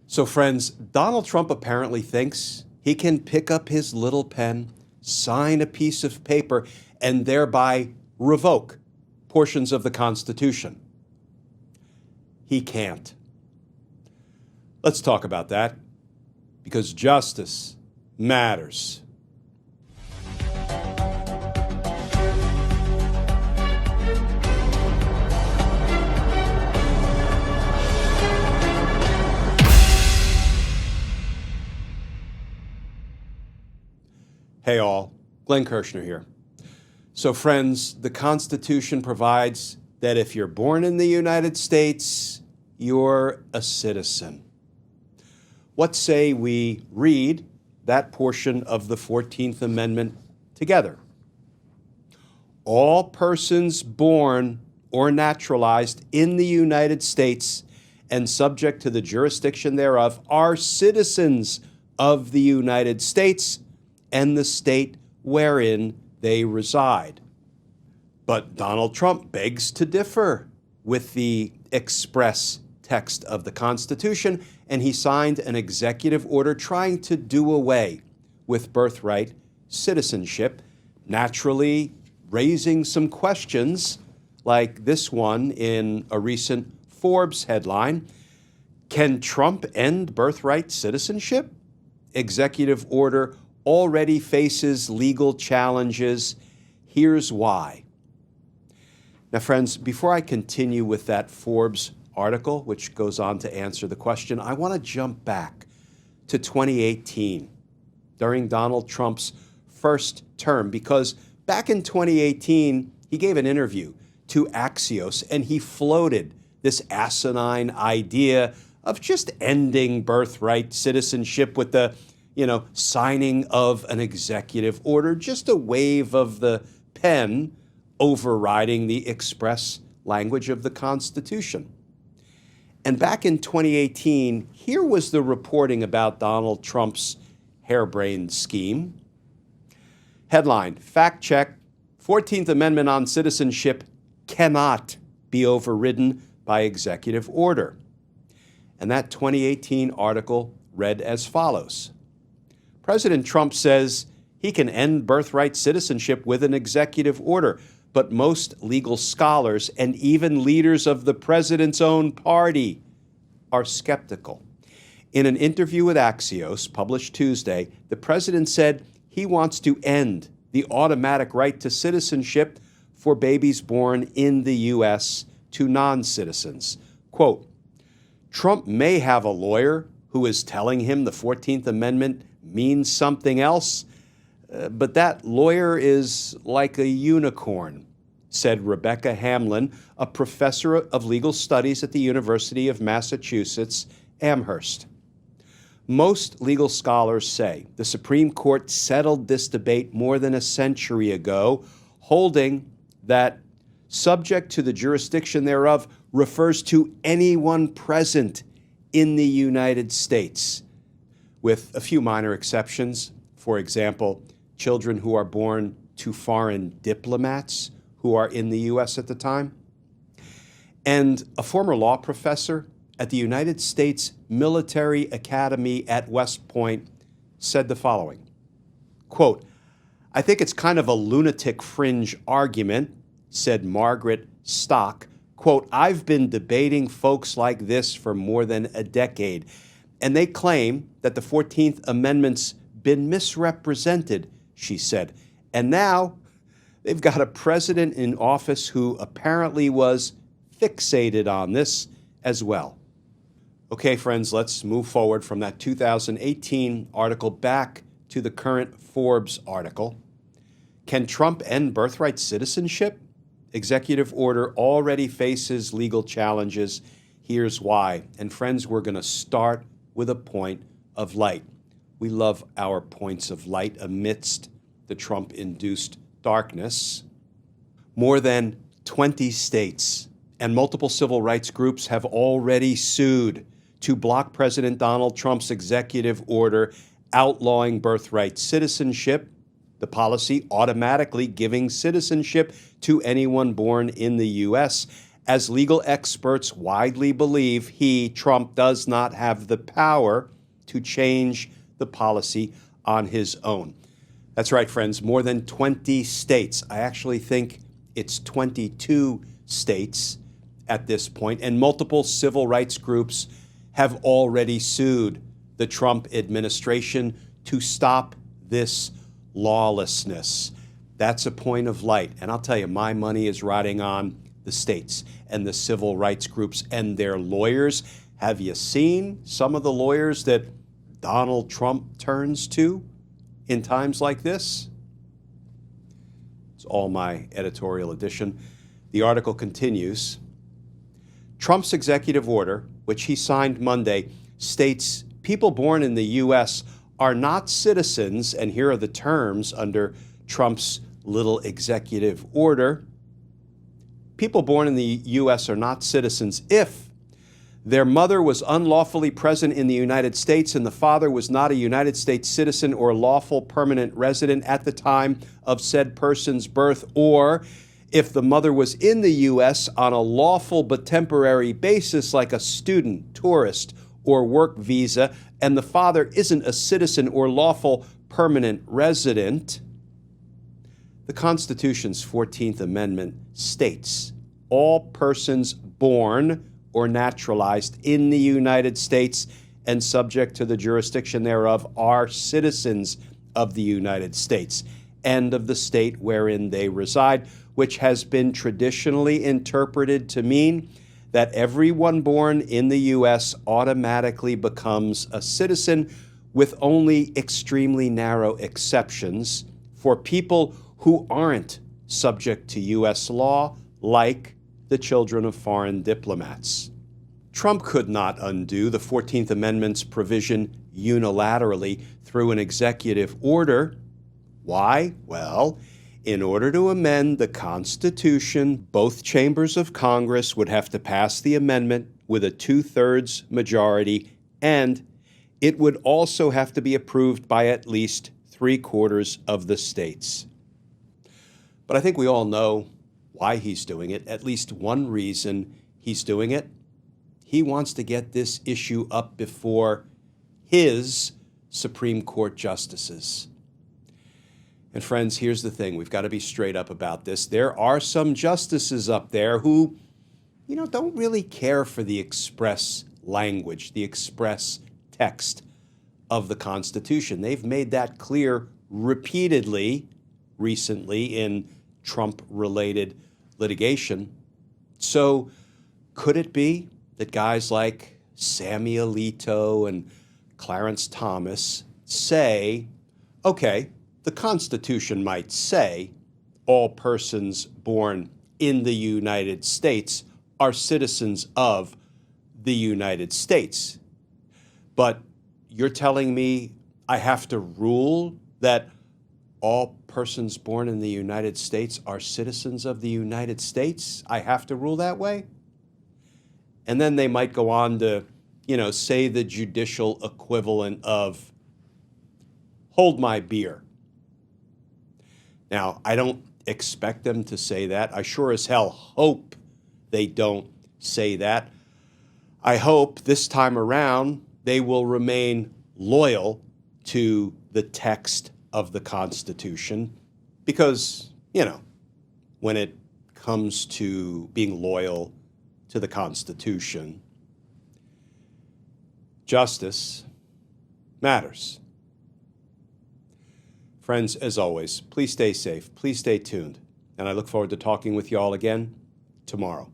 So friends, Donald Trump apparently thinks he can pick up his little pen, sign a piece of paper, and thereby revoke portions of the Constitution. He can't. Let's talk about that, because justice matters. Hey all, Glenn Kirshner here. So friends, the Constitution provides that if you're born in the United States, you're a citizen. What say we read that portion of the 14th Amendment together? All persons born or naturalized in the United States and subject to the jurisdiction thereof are citizens of the United States and the state wherein they reside. But Donald Trump begs to differ with the express text of the Constitution, and he signed an executive order trying to do away with birthright citizenship, naturally raising some questions like this one in a recent Forbes headline. Can Trump end birthright citizenship? Executive order already faces legal challenges. Here's why. Now, friends, before I continue with that Forbes article, which goes on to answer the question, I want to jump back to 2018, during Donald Trump's first term, because back in 2018, he gave an interview to Axios, and he floated this asinine idea of just ending birthright citizenship with the signing of an executive order, just a wave of the pen overriding the express language of the Constitution. And back in 2018, here was the reporting about Donald Trump's harebrained scheme. Headline, fact check, 14th Amendment on citizenship cannot be overridden by executive order. And that 2018 article read as follows. President Trump says he can end birthright citizenship with an executive order, but most legal scholars and even leaders of the president's own party are skeptical. In an interview with Axios, published Tuesday, the president said he wants to end the automatic right to citizenship for babies born in the U.S. to non-citizens. Quote, Trump may have a lawyer who is telling him the 14th Amendment means something else, but that lawyer is like a unicorn, said Rebecca Hamlin, a professor of legal studies at the University of Massachusetts, Amherst. Most legal scholars say the Supreme Court settled this debate more than a century ago, holding that subject to the jurisdiction thereof refers to anyone present in the United States, with a few minor exceptions. For example, children who are born to foreign diplomats who are in the U.S. at the time. And a former law professor at the United States Military Academy at West Point said the following, quote, I think it's kind of a lunatic fringe argument, said Margaret Stock. Quote, I've been debating folks like this for more than a decade, and they claim that the 14th Amendment's been misrepresented, she said. And now they've got a president in office who apparently was fixated on this as well. Okay, friends, let's move forward from that 2018 article back to the current Forbes article. Can Trump end birthright citizenship? Executive order already faces legal challenges. Here's why. And friends, we're going to start with a point of light. We love our points of light amidst the Trump-induced darkness. More than 20 states and multiple civil rights groups have already sued to block President Donald Trump's executive order outlawing birthright citizenship, the policy automatically giving citizenship to anyone born in the U.S., as legal experts widely believe, Trump, does not have the power to change the policy on his own. That's right, friends, more than 20 states. I actually think it's 22 states at this point, and multiple civil rights groups have already sued the Trump administration to stop this lawlessness. That's a point of light. And I'll tell you, my money is riding on the states and the civil rights groups and their lawyers. Have you seen some of the lawyers that Donald Trump turns to in times like this? It's all my editorial edition. The article continues. Trump's executive order, which he signed Monday, states people born in the U.S. are not citizens, and here are the terms under Trump's little executive order. People born in the U.S. are not citizens if their mother was unlawfully present in the United States and the father was not a United States citizen or lawful permanent resident at the time of said person's birth, or if the mother was in the U.S. on a lawful but temporary basis like a student, tourist, or work visa, and the father isn't a citizen or lawful permanent resident. The Constitution's 14th Amendment states all persons born or naturalized in the United States and subject to the jurisdiction thereof are citizens of the United States and of the state wherein they reside, which has been traditionally interpreted to mean that everyone born in the U.S. automatically becomes a citizen, with only extremely narrow exceptions for people who aren't subject to U.S. law, like the children of foreign diplomats. Trump could not undo the 14th Amendment's provision unilaterally through an executive order. Why? Well, in order to amend the Constitution, both chambers of Congress would have to pass the amendment with a 2/3 majority, and it would also have to be approved by at least 3/4 of the states. But I think we all know why he's doing it, at least one reason he's doing it. He wants to get this issue up before his Supreme Court justices. And friends, here's the thing. We've got to be straight up about this. There are some justices up there who, don't really care for the express language, the express text of the Constitution. They've made that clear repeatedly recently in Trump-related litigation. So could it be that guys like Sammy Alito and Clarence Thomas say, okay, the Constitution might say all persons born in the United States are citizens of the United States, but you're telling me I have to rule that all persons born in the United States are citizens of the United States? I have to rule that way? And then they might go on to, say the judicial equivalent of hold my beer. Now, I don't expect them to say that. I sure as hell hope they don't say that. I hope this time around they will remain loyal to the text of the Constitution because, when it comes to being loyal to the Constitution, justice matters. Friends, as always, please stay safe, please stay tuned, and I look forward to talking with you all again tomorrow.